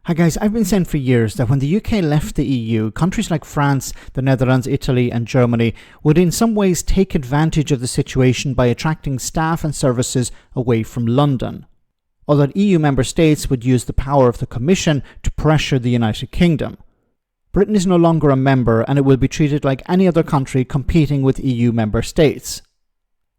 Hi guys, I've been saying for years that when the UK left the EU, countries like France, the Netherlands, Italy and Germany would in some ways take advantage of the situation by attracting staff and services away from London, or that EU member states would use the power of the Commission to pressure the United Kingdom. Britain is no longer a member and it will be treated like any other country competing with EU member states.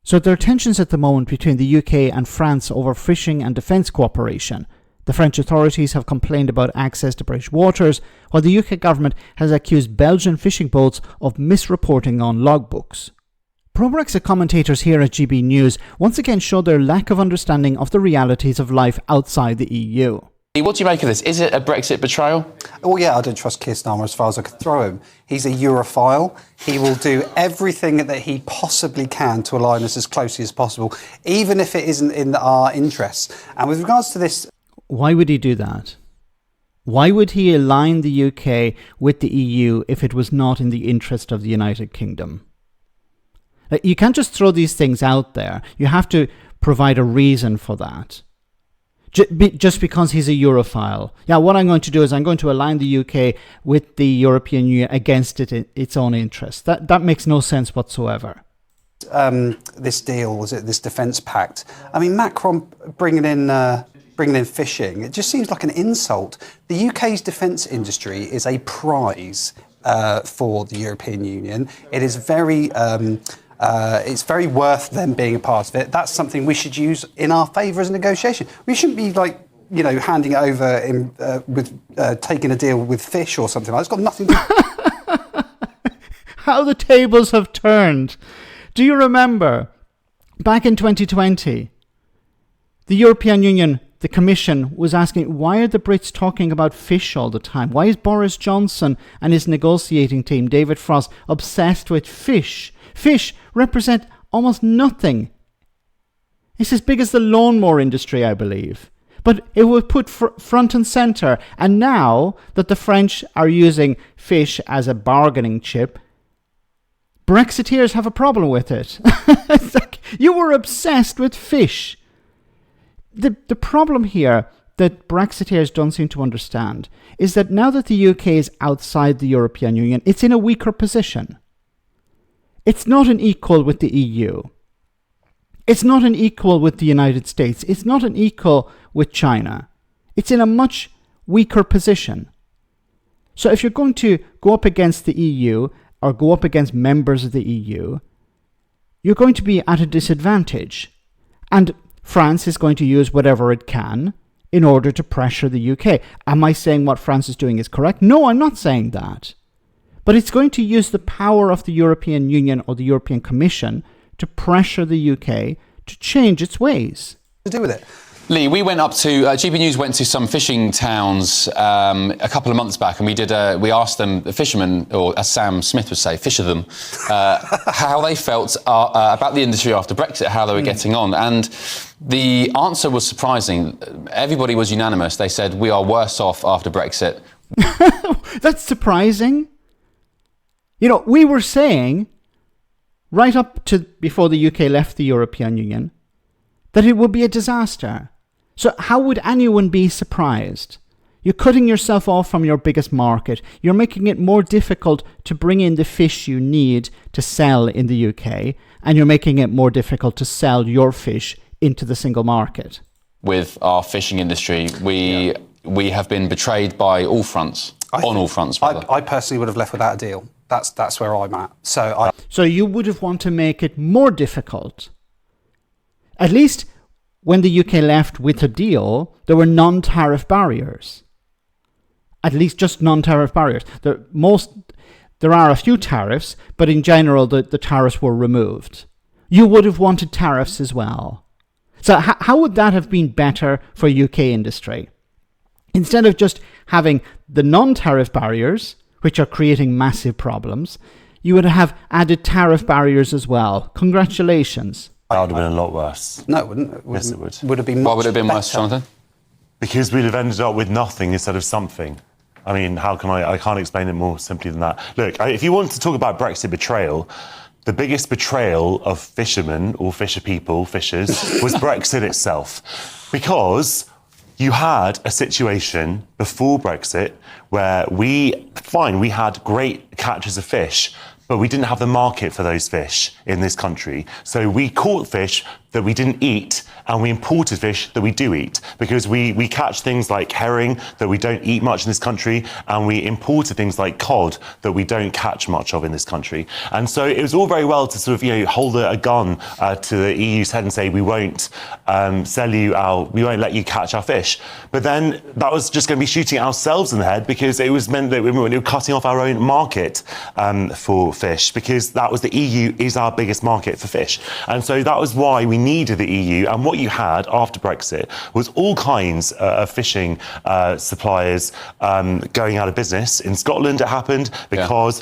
So there are tensions at the moment between the UK and France over fishing and defence cooperation. The French authorities have complained about access to British waters, while the UK government has accused Belgian fishing boats of misreporting on logbooks. Pro-Brexit commentators here at GB News once again show their lack of understanding of the realities of life outside the EU. What do you make of this? Is it a Brexit betrayal? Well, yeah, I don't trust Keir Starmer as far as I could throw him. He's a Europhile. He will do everything that he possibly can to align us as closely as possible, even if it isn't in our interests. And with regards to this... Why would he do that? Why would he align the UK with the EU if it was not in the interest of the United Kingdom? You can't just throw these things out there. You have to provide a reason for that. Just because he's a Europhile. Yeah, what I'm going to do is I'm going to align the UK with the European Union against its own interests. That makes no sense whatsoever. This deal, was it this defence pact? I mean, Macron bringing in fishing, it just seems like an insult. The UK's defence industry is a prize for the European Union. It is it's very worth them being a part of it. That's something we should use in our favour as a negotiation. We shouldn't be handing it over with taking a deal with fish or something like that. It's got nothing to... How the tables have turned. Do you remember back in 2020, the European Union, the Commission, was asking, why are the Brits talking about fish all the time? Why is Boris Johnson and his negotiating team, David Frost, obsessed with fish? Fish represent almost nothing. It's as big as the lawnmower industry, I believe. But it was put front and centre. And now that the French are using fish as a bargaining chip, Brexiteers have a problem with it. It's like, you were obsessed with fish. The problem here that Brexiteers don't seem to understand is that now that the UK is outside the European Union, it's in a weaker position. It's not an equal with the EU. It's not an equal with the United States. It's not an equal with China. It's in a much weaker position. So if you're going to go up against the EU or go up against members of the EU, you're going to be at a disadvantage. And France is going to use whatever it can in order to pressure the UK. Am I saying what France is doing is correct? No, I'm not saying that. But it's going to use the power of the European Union or the European Commission to pressure the UK to change its ways. To do with it. Lee, we went up to, GB News went to some fishing towns a couple of months back, and we asked them, the fishermen, or as Sam Smith would say, fish of them, how they felt about the industry after Brexit, how they were getting on. And the answer was surprising. Everybody was unanimous. They said, we are worse off after Brexit. That's surprising. You know, we were saying, right up to before the UK left the European Union, that it would be a disaster. So how would anyone be surprised? You're cutting yourself off from your biggest market. You're making it more difficult to bring in the fish you need to sell in the UK, and you're making it more difficult to sell your fish into the single market. With our fishing industry, we have been betrayed by all fronts, all fronts. I personally would have left without a deal. That's where I'm at. So you would have wanted to make it more difficult. At least when the UK left with a deal, there were non-tariff barriers. At least just non-tariff barriers. There are a few tariffs, but in general, the tariffs were removed. You would have wanted tariffs as well. So how would that have been better for UK industry? Instead of just having the non-tariff barriers, which are creating massive problems, you would have added tariff barriers as well. Congratulations. That would have been a lot worse. No, it wouldn't. Yes, it would. Would have been. Why would it have been worse, Jonathan? Because we'd have ended up with nothing instead of something. I mean, how can I can't explain it more simply than that. Look, if you want to talk about Brexit betrayal, the biggest betrayal of fishermen or fishers was Brexit itself. Because you had a situation before Brexit where we had great catches of fish, but we didn't have the market for those fish in this country. So we caught fish that we didn't eat, and we imported fish that we do eat, because we catch things like herring that we don't eat much in this country, and we imported things like cod that we don't catch much of in this country. And so it was all very well to sort of, hold a gun to the EU's head and say, we won't we won't let you catch our fish. But then that was just going to be shooting ourselves in the head, because it was meant that we were cutting off our own market for fish, because that was the EU is our biggest market for fish. And so that was why we needed the EU. And what you had after Brexit was all kinds of fishing suppliers going out of business. In Scotland it happened because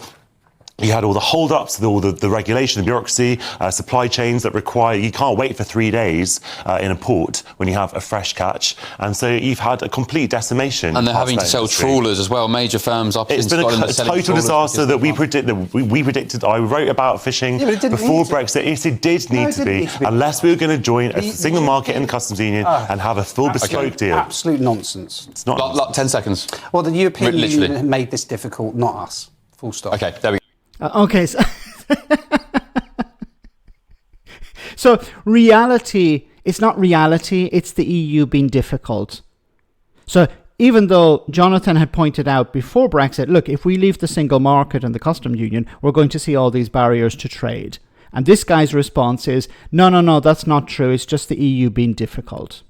you had all the hold-ups, all the regulation, the bureaucracy, supply chains that require, you can't wait for 3 days in a port when you have a fresh catch. And so you've had a complete decimation. And they're having to sell trawlers as well, major firms up in Scotland. It's been a total disaster that we predicted. I wrote about fishing before Brexit. Yes, it did need to be, unless we were going to join a single market in the customs union and have a full bespoke deal. Absolute nonsense. It's not. 10 seconds. Well, the European Union made this difficult, not us. Full stop. Okay, there we go. Okay, so reality, it's not reality, it's the EU being difficult. So even though Jonathan had pointed out before Brexit, look, if we leave the single market and the customs union, we're going to see all these barriers to trade. And this guy's response is, no, that's not true, it's just the EU being difficult.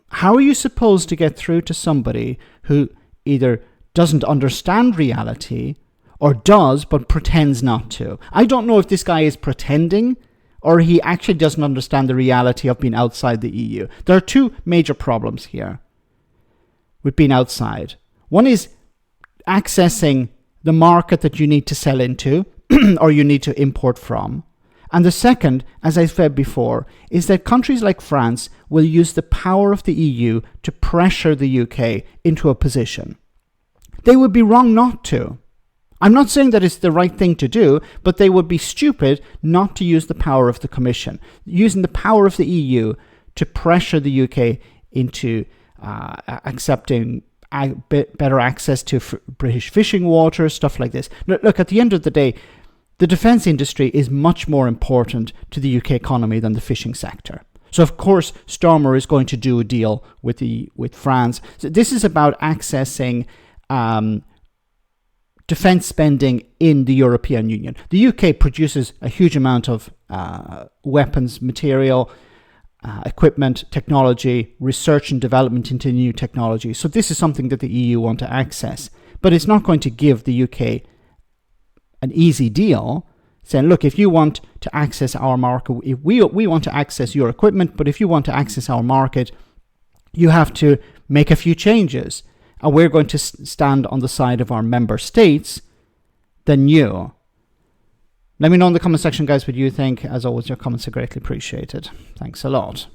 How are you supposed to get through to somebody who either doesn't understand reality or does but pretends not to? I don't know if this guy is pretending or he actually doesn't understand the reality of being outside the EU. There are two major problems here with being outside. One is accessing the market that you need to sell into or you need to import from. And the second, as I said before, is that countries like France will use the power of the EU to pressure the UK into a position. They would be wrong not to. I'm not saying that it's the right thing to do, but they would be stupid not to use the power of the Commission, using the power of the EU to pressure the UK into accepting better access to British fishing waters, stuff like this. Look, at the end of the day, the defence industry is much more important to the UK economy than the fishing sector. So, of course, Stormer is going to do a deal with France. So this is about accessing defence spending in the European Union. The UK produces a huge amount of weapons material, equipment, technology, research and development into new technology. So this is something that the EU want to access. But it's not going to give the UK an easy deal, saying, look, if you want to access our market, if we want to access your equipment, but if you want to access our market, you have to make a few changes. And we're going to stand on the side of our member states than you. Let me know in the comment section, guys, what you think. As always, your comments are greatly appreciated. Thanks a lot.